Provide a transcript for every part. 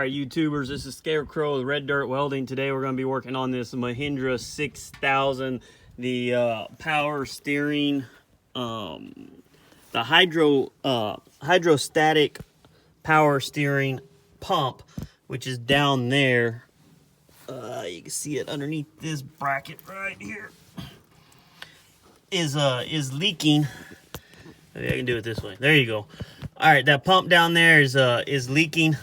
Alright YouTubers, this is Scarecrow with Red Dirt Welding. Today we're going to be working on this Mahindra 6000, the power steering, the hydrostatic power steering pump, which is down there. You can see it underneath this bracket right here. Is leaking. Maybe I can do it this way. There you go. Alright, that pump down there is leaking.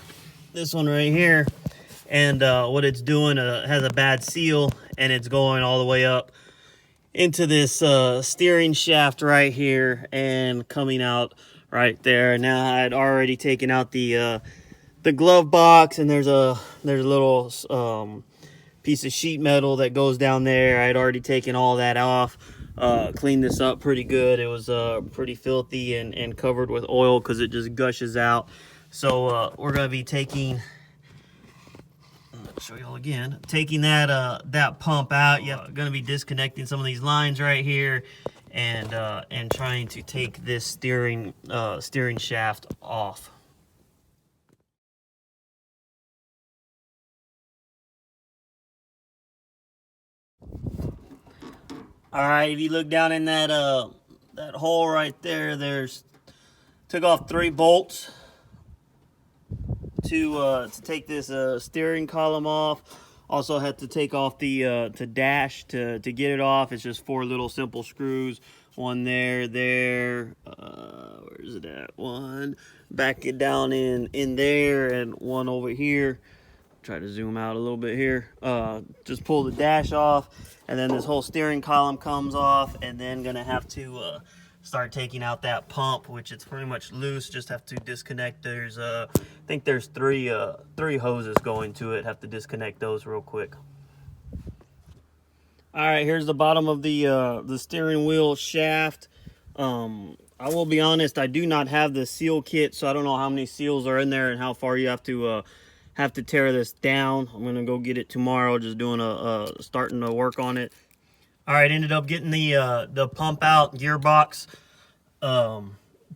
This one right here, and what it's doing has a bad seal, and it's going all the way up into this steering shaft right here and coming out right there. Now I had already taken out the glove box, and there's a little piece of sheet metal that goes down there. I had already taken all that off, cleaned this up pretty good. It was pretty filthy and covered with oil because it just gushes out. So we're going to be taking, I'll show you all again, taking that pump out. Yep, going to be disconnecting some of these lines right here, and trying to take this steering shaft off. All right, if you look down in that hole right there, took off 3 bolts to take this steering column off. Also had to take off the dash to get it off. It's just 4 little simple screws. One there, where's it at? One back it down in there, and one over here. Try to zoom out a little bit here. Just pull the dash off, and then this whole steering column comes off, and then gonna have to start taking out that pump, which it's pretty much loose. Just have to disconnect. There's I think there's three hoses going to it. Have to disconnect those real quick. All right, here's the bottom of the steering wheel shaft. I will be honest, I do not have the seal kit, so I don't know how many seals are in there and how far you have to tear this down. I'm gonna go get it tomorrow. Just doing starting to work on it. All right, ended up getting the pump out Gearbox.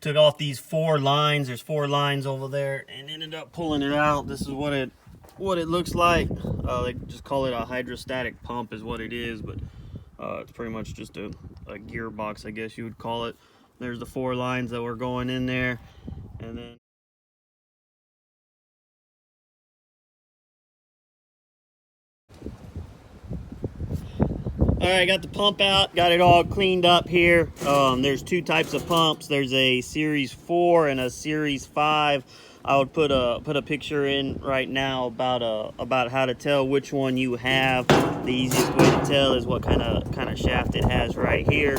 Took off these 4 lines. There's 4 lines over there, and ended up pulling it out. This is what it looks like. They just call it a hydrostatic pump is what it is, but it's pretty much just a gearbox, I guess you would call it. There's the 4 lines that were going in there, and then all right, got the pump out, got it all cleaned up here. There's 2 types of pumps. There's a Series 4 and a Series 5. I would put a picture in right now about how to tell which one you have. The easiest way to tell is what kind of shaft it has right here.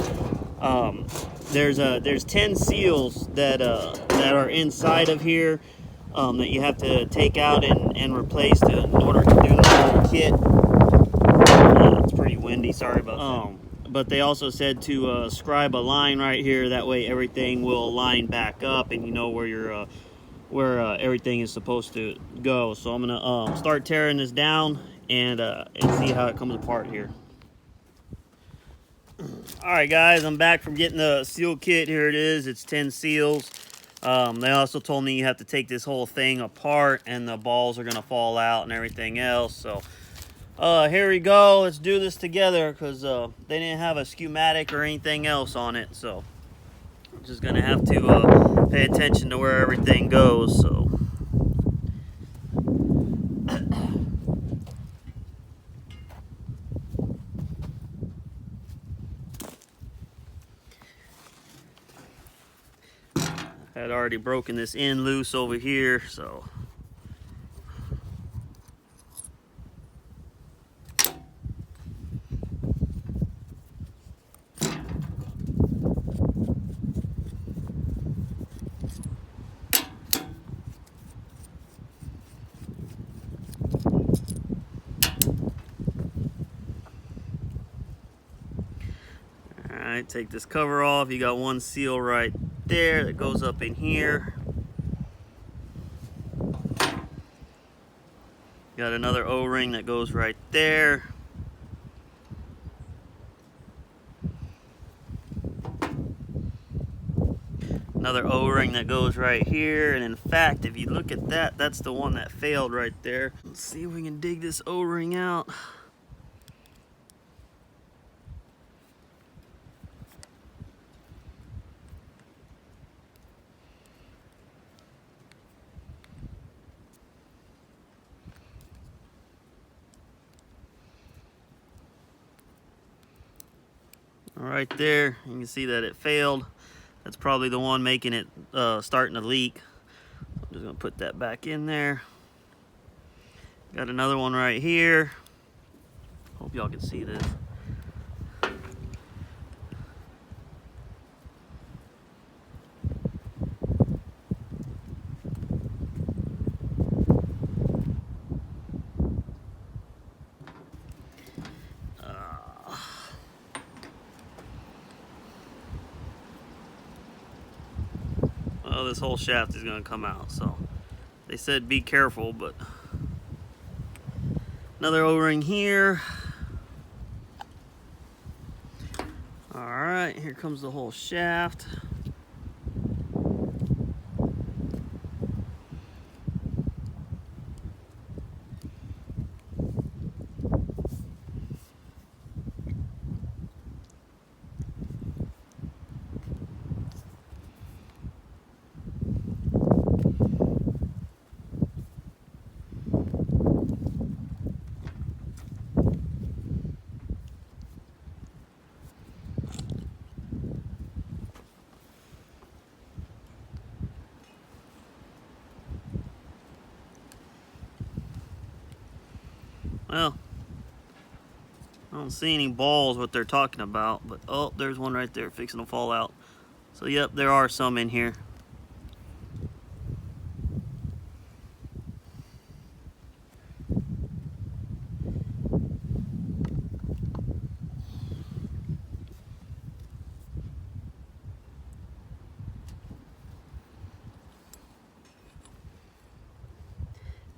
There's 10 seals that are inside of here that you have to take out and replace in order to do the whole kit. It's pretty windy, sorry about that. But they also said to scribe a line right here. That way everything will line back up, and you know where everything is supposed to go. So I'm gonna start tearing this down and see how it comes apart here. All right, guys, I'm back from getting the seal kit. Here it is. It's 10 seals. They also told me you have to take this whole thing apart, and the balls are gonna fall out and everything else. So here we go. Let's do this together, because they didn't have a schematic or anything else on it. So I'm just gonna have to pay attention to where everything goes. So I had already broken this end loose over here, so alright, take this cover off. You got 1 seal right there that goes up in here. Got another O-ring that goes right there. Another O-ring that goes right here, and in fact, if you look at that, that's the one that failed right there. Let's see if we can dig this O-ring out. Right there, you can see that it failed. That's probably the one making it starting to leak. I'm just gonna put that back in there. Got another one right here. Hope y'all can see this. Well, this whole shaft is gonna come out, so they said be careful, but another O-ring here. All right, here comes the whole shaft. Well, I don't see any balls what they're talking about, but oh, there's one right there fixing to fall out. So yep, there are some in here.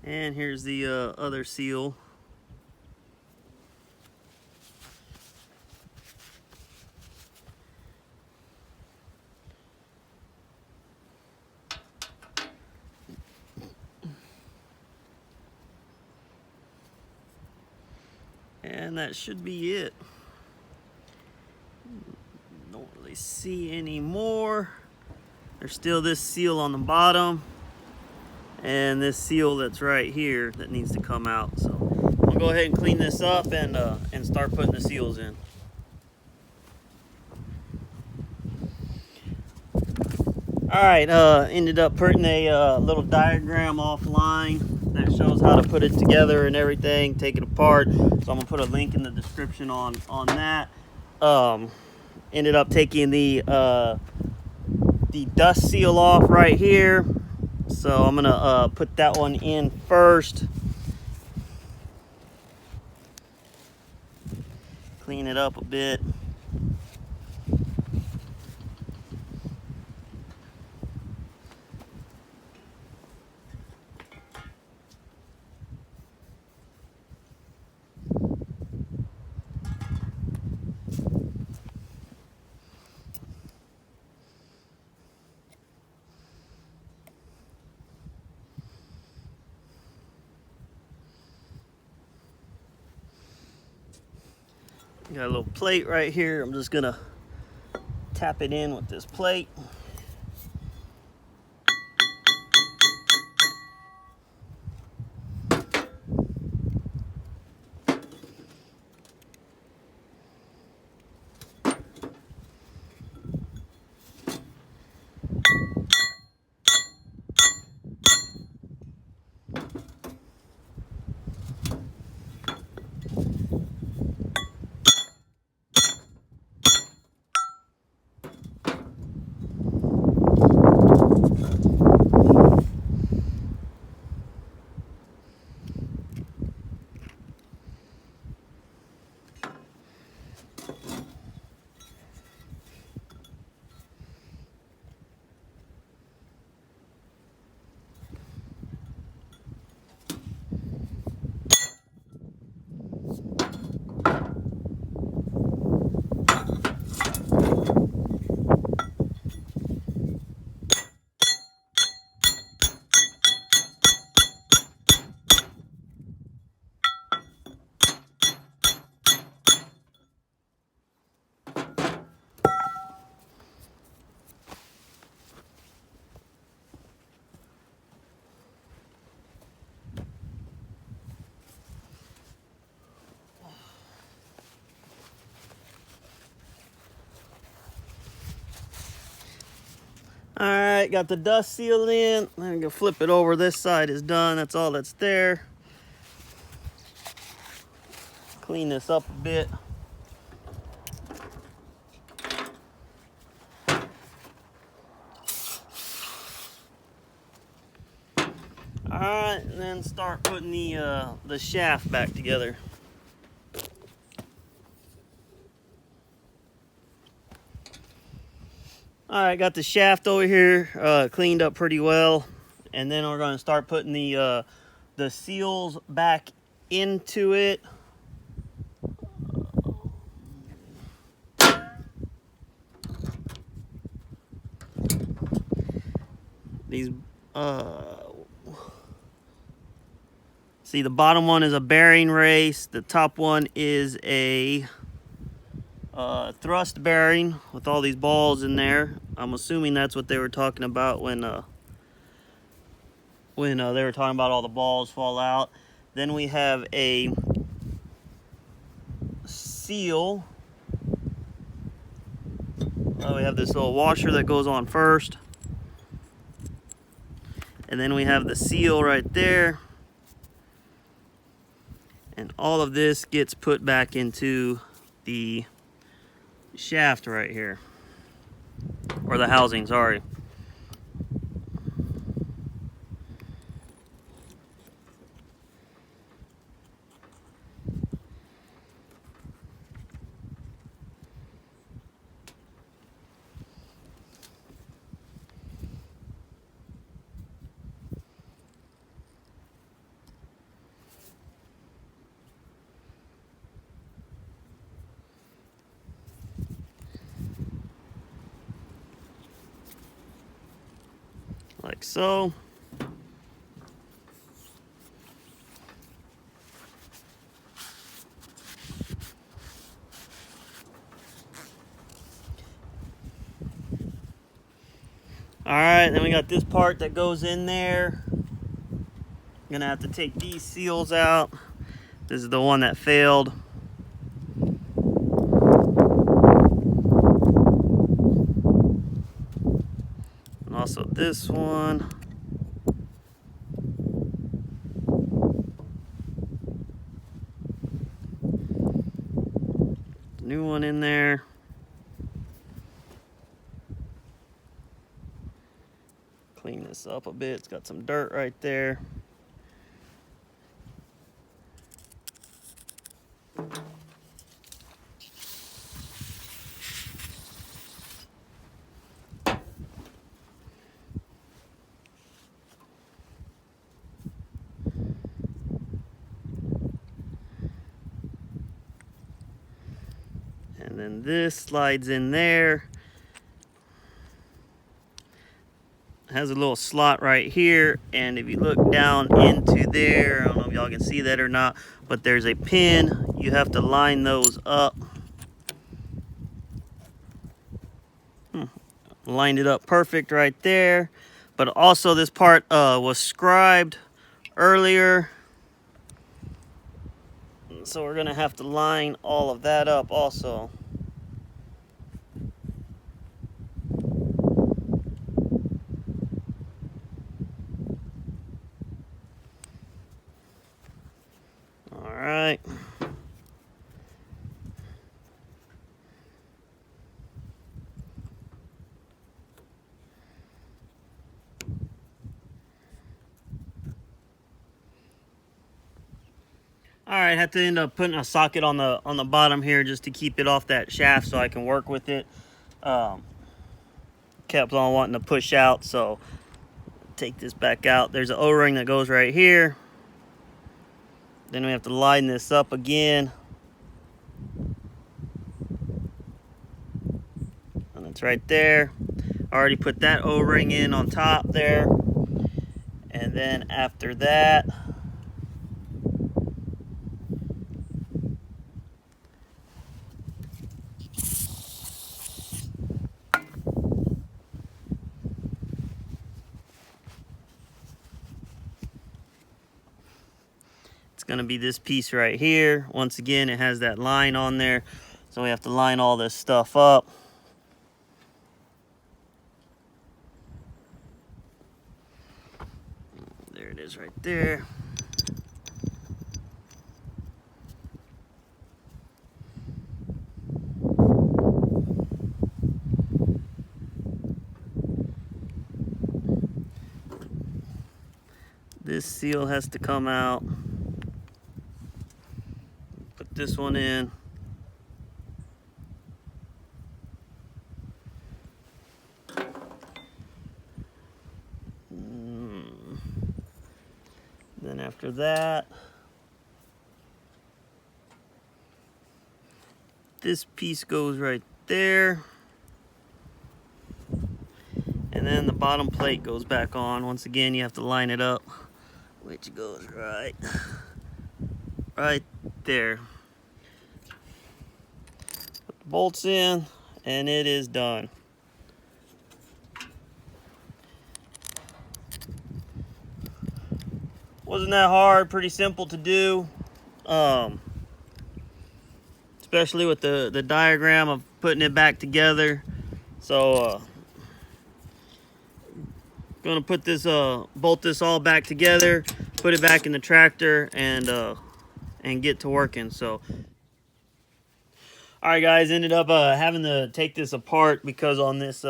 And here's the other seal. And that should be it. Don't really see any more. There's still this seal on the bottom and this seal that's right here that needs to come out. So I'll go ahead and clean this up and start putting the seals in. All right, ended up putting a little diagram offline that shows how to put it together and everything, take it apart. So I'm gonna put a link in the description on that. Ended up taking the dust seal off right here. So I'm gonna put that one in first. Clean it up a bit. Got a little plate right here. I'm just gonna tap it in with this plate. Alright, got the dust seal in. I'm gonna flip it over. This side is done. That's all that's there. Clean this up a bit. Alright, and then start putting the shaft back together. Alright, got the shaft over here cleaned up pretty well. And then we're going to start putting the seals back into it. These, see, the bottom one is a bearing race. The top one is a thrust bearing with all these balls in there. I'm assuming that's what they were talking about when they were talking about all the balls fall out. Then we have a seal. We have this little washer that goes on first. And then we have the seal right there. And all of this gets put back into the shaft right here. Or the housing, sorry. Like so. Alright, then we got this part that goes in there. I'm gonna have to take these seals out. This is the one that failed. And also this one. New one in there. Clean this up a bit. It's got some dirt right there. And then this slides in there. Has a little slot right here, and if you look down into there, I don't know if y'all can see that or not, but there's a pin. You have to line those up. Lined it up perfect right there. But also this part was scribed earlier, so we're gonna have to line all of that up also. Alright. Alright, have to end up putting a socket on the bottom here just to keep it off that shaft so I can work with it. Kept on wanting to push out, so take this back out. There's an O-ring that goes right here. Then we have to line this up again. And it's right there. I already put that O-ring in on top there. And then after that, it's gonna be this piece right here. Once again, it has that line on there. So we have to line all this stuff up. there. This seal has to come out. Put this one in. Then after that, this piece goes right there. And then the bottom plate goes back on. Once again, you have to line it up, which goes right there. Put the bolts in, and it is done. Wasn't that hard, pretty simple to do. Especially with the diagram of putting it back together. So gonna put this bolt this all back together, put it back in the tractor, and get to working. So all right guys, ended up having to take this apart because on this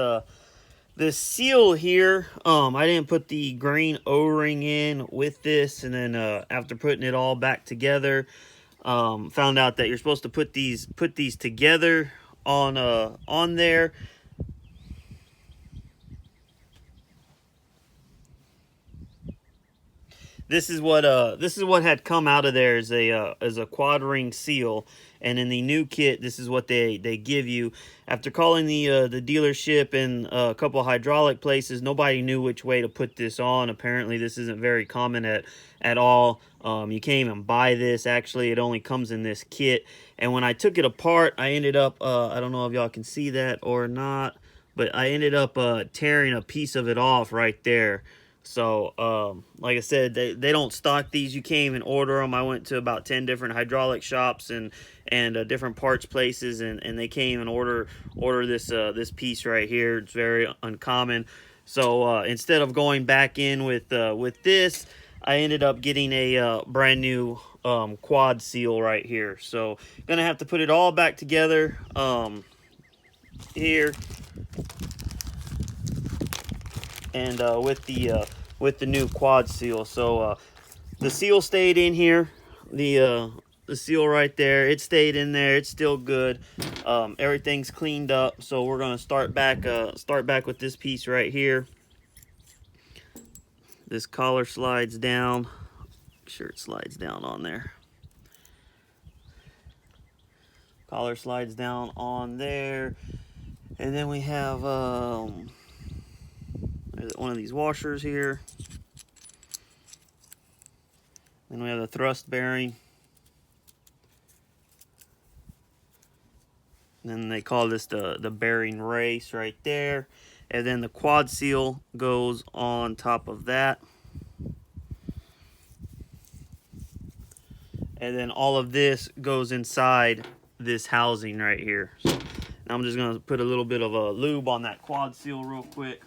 this seal here, I didn't put the green O-ring in with this, and then after putting it all back together, found out that you're supposed to put these together on there. This is what had come out of there as a quad ring seal, and in the new kit, this is what they give you. After calling the dealership and a couple of hydraulic places, nobody knew which way to put this on. Apparently, this isn't very common at all. You can't even buy this. Actually, it only comes in this kit. And when I took it apart, I ended up I don't know if y'all can see that or not, but I ended up tearing a piece of it off right there. So, like I said, they don't stock these. You can't even order them. I went to about 10 different hydraulic shops and different parts places, and they can't even order this piece right here. It's very uncommon. So, instead of going back in with this, I ended up getting a brand new quad seal right here. So, gonna have to put it all back together here. And with the new quad seal. So the seal stayed in here. The seal right there, it stayed in there. It's still good. Everything's cleaned up. So we're gonna start back with this piece right here. This collar slides down. Make sure it slides down on there. Collar slides down on there, and then we have one of these washers here. Then we have the thrust bearing. And then they call this the bearing race right there. And then the quad seal goes on top of that. And then all of this goes inside this housing right here. So now I'm just going to put a little bit of a lube on that quad seal real quick.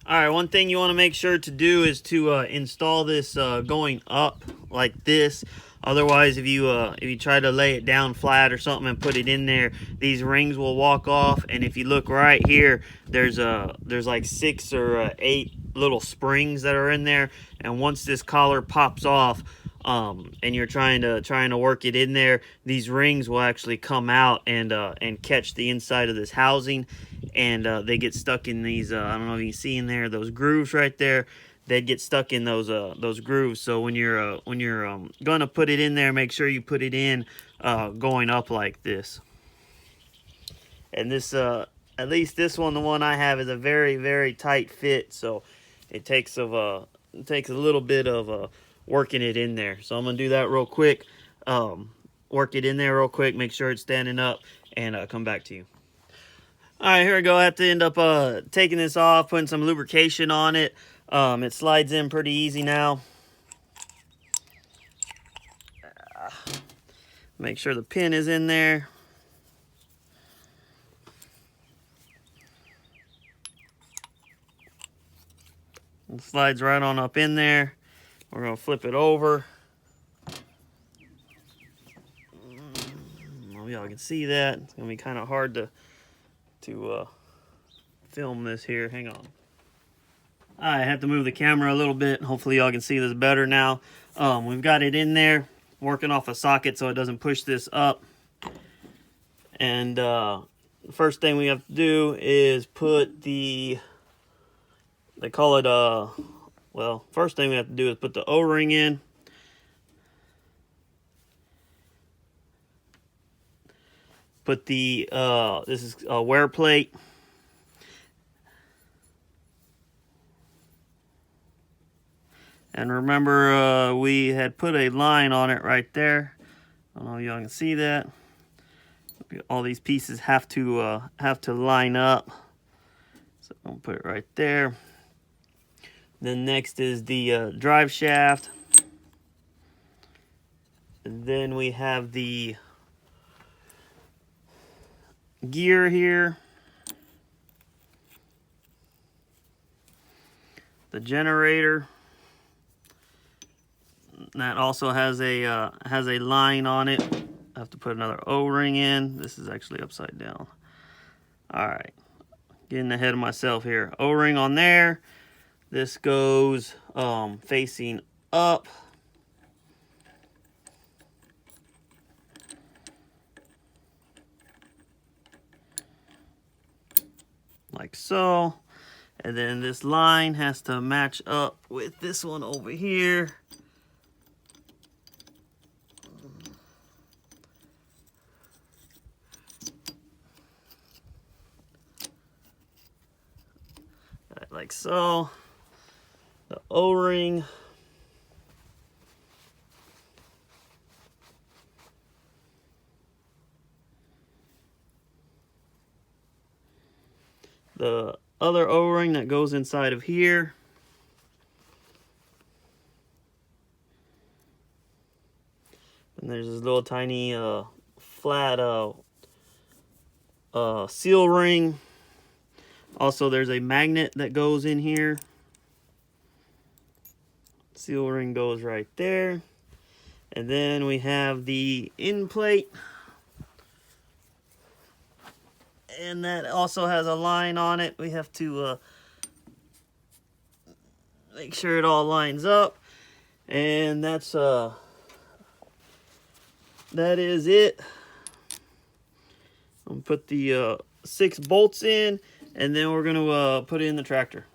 Alright, one thing you want to make sure to do is to install this going up like this. Otherwise, if you try to lay it down flat or something and put it in there, these rings will walk off. And if you look right here, there's like 6 or 8 little springs that are in there. And once this collar pops off, and you're trying to work it in there, these rings will actually come out and catch the inside of this housing, and they get stuck in these I don't know if you can see in there, those grooves right there. They get stuck in those grooves. So when you're gonna put it in there, make sure you put it in going up like this. And this at least this one, the one I have, is a very, very tight fit, so it takes a little bit of working it in there. So I'm gonna do that real quick, work it in there real quick, make sure it's standing up, and come back to you. All right, here we go. I have to end up taking this off, putting some lubrication on it. It slides in pretty easy now. Make sure the pin is in there. It slides right on up in there. We're gonna flip it over. Y'all can see that. It's gonna be kind of hard to film this here. Hang on. I have to move the camera a little bit. Hopefully y'all can see this better now. We've got it in there, working off a socket so it doesn't push this up. And the first thing we have to do is put the, they call it well, first thing we have to do is put the O-ring in. Put the, this is a wear plate. And remember, we had put a line on it right there. I don't know if y'all can see that. All these pieces have to line up. So I'm gonna put it right there. Then next is the drive shaft. And then we have the gear here. The generator. That also has a line on it. I have to put another O-ring in. This is actually upside down. All right, getting ahead of myself here. O-ring on there. This goes facing up. Like so. And then this line has to match up with this one over here. Like so. The O-ring. The other O-ring that goes inside of here. And there's this little tiny flat seal ring. Also, there's a magnet that goes in here. Seal ring goes right there. And then we have the end plate. And that also has a line on it. We have to make sure it all lines up. And that's that is it. I'm gonna put the 6 bolts in, and then we're gonna put it in the tractor.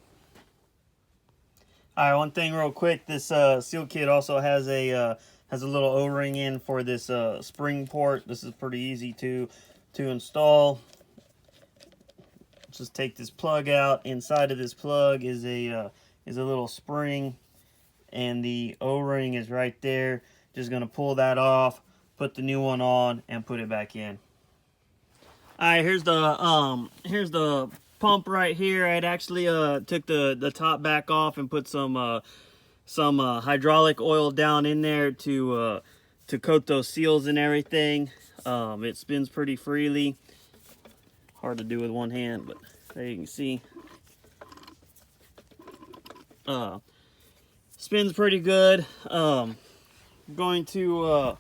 All right, one thing real quick. This seal kit also has a little O-ring in for this spring port. This is pretty easy to install. Just take this plug out. Inside of this plug is a little spring, and the O-ring is right there. Just gonna pull that off, put the new one on, and put it back in. All right, here's the pump right here. I'd actually took the top back off and put some hydraulic oil down in there to coat those seals and everything. It spins pretty freely. Hard to do with one hand, but there you can see. Spins pretty good. Going to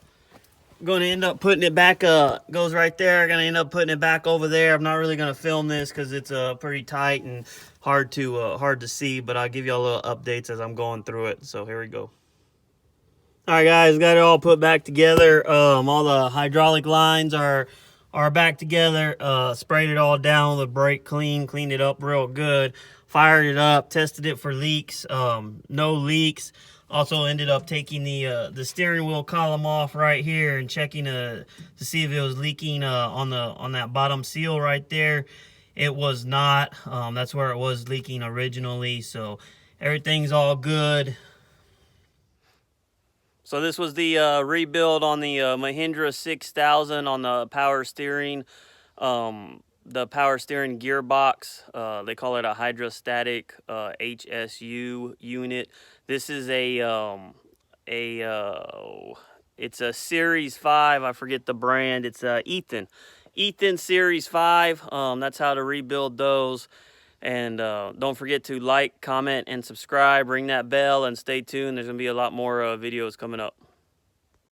end up putting it back. Goes right there. Gonna end up putting it back over there. I'm not really gonna film this because it's pretty tight and hard to see. But I'll give you all little updates as I'm going through it. So here we go. All right, guys, got it all put back together. All the hydraulic lines are back together. Sprayed it all down with a brake clean, cleaned it up real good. Fired it up, tested it for leaks. No leaks. Also ended up taking the steering wheel column off right here and checking to see if it was leaking on that bottom seal right there. It was not. That's where it was leaking originally. So everything's all good. So this was the rebuild on the Mahindra 6000 on the power steering. The power steering gearbox. They call it a hydrostatic HSU unit. This is it's a Series 5. I forget the brand. It's Ethan Series 5. That's how to rebuild those. And don't forget to like, comment, and subscribe. Ring that bell and stay tuned. There's going to be a lot more videos coming up.